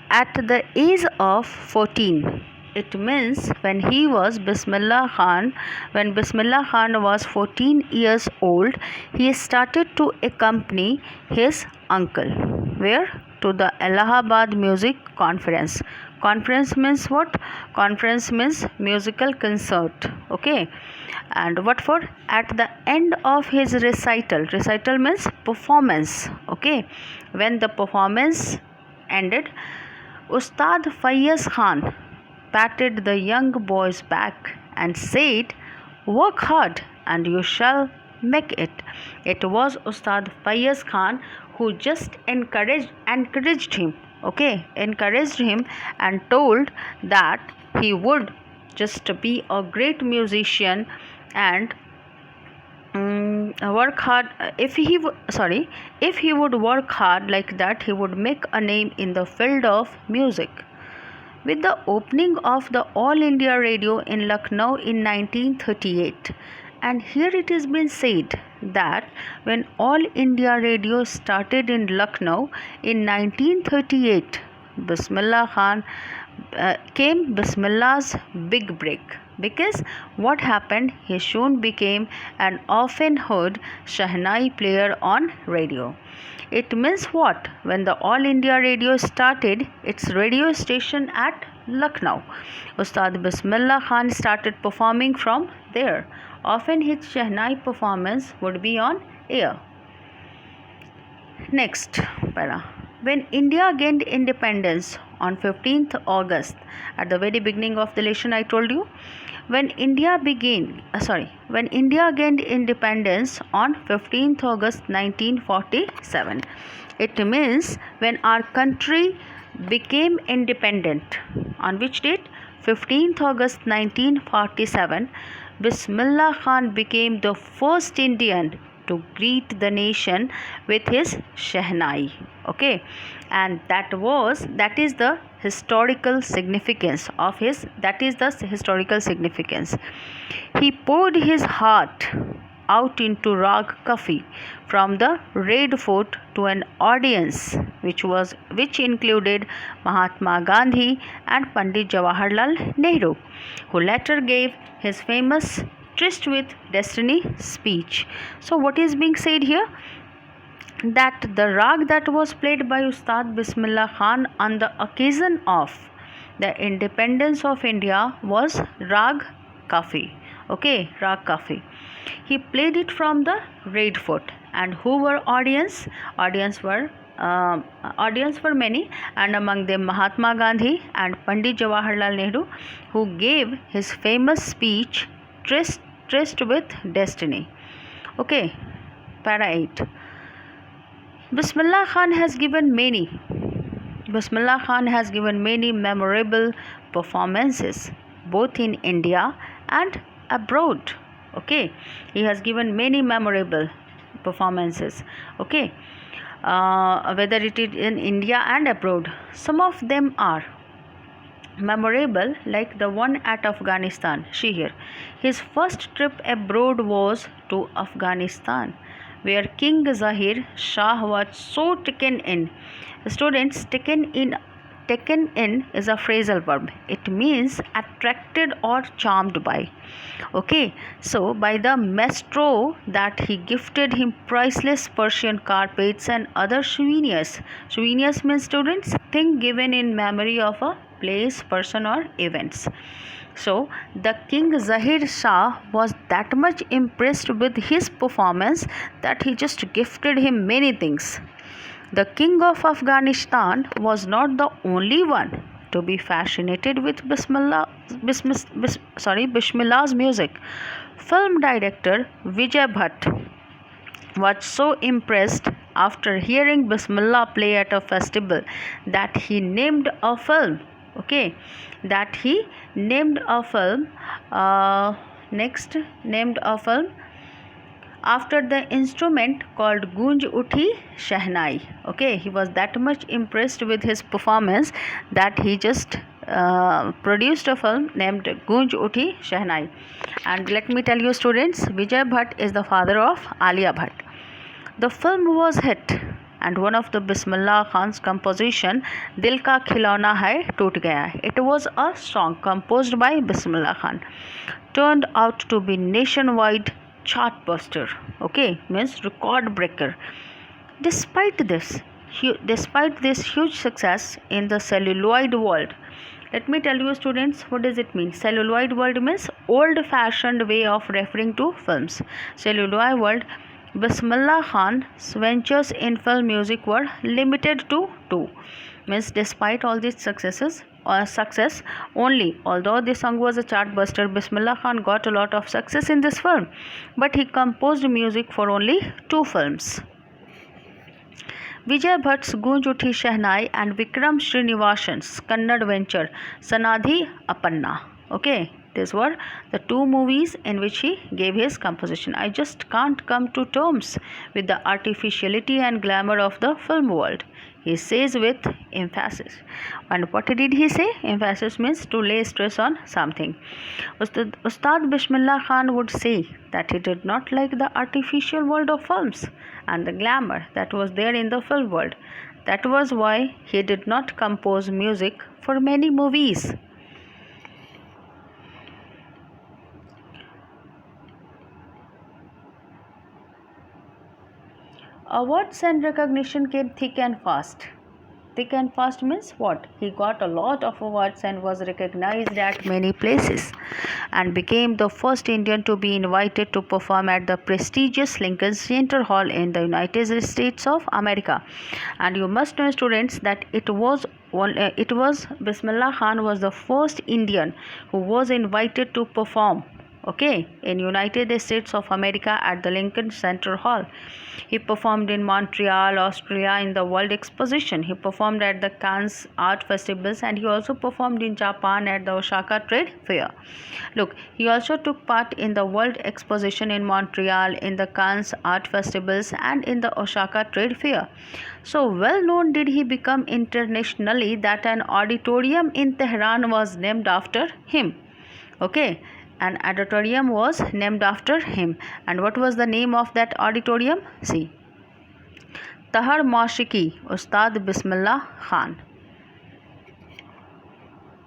at the age of 14. It means when Bismillah Khan was 14 years old, he started to accompany his uncle. Where? To the Allahabad Music Conference. Conference means what? Conference means musical concert. Okay. And what for? At the end of his recital. Recital means performance. Okay. When the performance ended, Ustad Fayaz Khan patted the young boy's back and said, "Work hard and you shall make it." It was Ustad Fayaz Khan who just encouraged him. Okay, encouraged him and told that he would just be a great musician and work hard. If he would work hard like that, he would make a name in the field of music. With the opening of the All India Radio in Lucknow in 1938, and here it has been said that when All India Radio started in Lucknow in 1938, Bismillah Khan came Bismillah's big break, because what happened, he soon became an often heard Shehnai player on radio. It means what? When the All India Radio started its radio station at Lucknow, Ustad Bismillah Khan started performing from there. Often his Shehnai performance would be on air. Next para. When India gained independence on 15th August, at the very beginning of the lesson I told you, when India gained independence on 15th August 1947, it means when our country became independent. On which date? 15th August 1947, Bismillah Khan became the first Indian to greet the nation with his Shehnai. Okay, and that is the historical significance of his. He poured his heart out into Rag Kafi from the Red Fort to an audience which included Mahatma Gandhi and Pandit Jawaharlal Nehru, who later gave his famous Tryst with Destiny speech. So what is being said here? That the rag that was played by Ustad Bismillah Khan on the occasion of the independence of India was Rag Kafi. Okay, Rag Kafi. He played it from the Red Fort. And who were audience? Audience were many, and among them Mahatma Gandhi and Pandit Jawaharlal Nehru, who gave his famous speech Tryst with Destiny. Okay, para 8. Bismillah Khan has given many memorable performances both in India and abroad. Okay, he has given many memorable performances. Okay, whether it is in India and abroad. Some of them are memorable, like the one at Afghanistan. See here, his first trip abroad was to Afghanistan, where King Zahir Shah was so taken in. Students, taken in is a phrasal verb. It means attracted or charmed by. Okay, so by the maestro that he gifted him priceless Persian carpets and other souvenirs. Souvenirs means, students, thing given in memory of a place, person or events. So the King Zahir Shah was that much impressed with his performance that he just gifted him many things. The King of Afghanistan was not the only one to be fascinated with Bismillah's music. Film director Vijay Bhatt was so impressed after hearing Bismillah play at a festival that he named a film. Okay, that he named a film. Named a film after the instrument called Gunj Uthi Shehnai. Okay, he was that much impressed with his performance that he just produced a film named Gunj Uthi Shehnai. And let me tell you, students, Vijay Bhatt is the father of Alia Bhatt. The film was hit and one of the Bismillah Khan's composition, Dil Ka Khilona Hai Toot Gaya. It was a song composed by Bismillah Khan, turned out to be nationwide chartbuster. Okay, means record breaker. Despite this huge success in the celluloid world, let me tell you students, what does it mean? Celluloid world means old fashioned way of referring to films. Celluloid world, Bismillah Khan's ventures in film music were limited to two. Means despite all these success only, although this song was a chart buster, Bismillah Khan got a lot of success in this film, but he composed music for only two films. Vijay Bhatt's Gunj Uthi Shehnai and Vikram Srinivasan's Kannada venture Sanadhi Apanna. Okay, these were the two movies in which he gave his composition. I just can't come to terms with the artificiality and glamour of the film world, he says with emphasis. And what did he say? Emphasis means to lay stress on something. Ustad Bismillah Khan would say that he did not like the artificial world of films and the glamour that was there in the film world. That was why he did not compose music for many movies. Awards and recognition came thick and fast. Thick and fast means what? He got a lot of awards and was recognized at many places and became the first Indian to be invited to perform at the prestigious Lincoln Center Hall in the United States of America. And you must know students that it was Bismillah Khan was the first Indian who was invited to perform in United States of America at the Lincoln Center Hall. He performed in Montreal, Austria in the World Exposition. He performed at the Cannes Art Festivals and he also performed in Japan at the Osaka Trade Fair. Look, he also took part in the World Exposition in Montreal, in the Cannes Art Festivals and in the Osaka Trade Fair. So well known did he become internationally that an auditorium in Tehran was named after him. An auditorium was named after him. And what was the name of that auditorium? See, Tahar Maushiki, Ustad Bismillah Khan.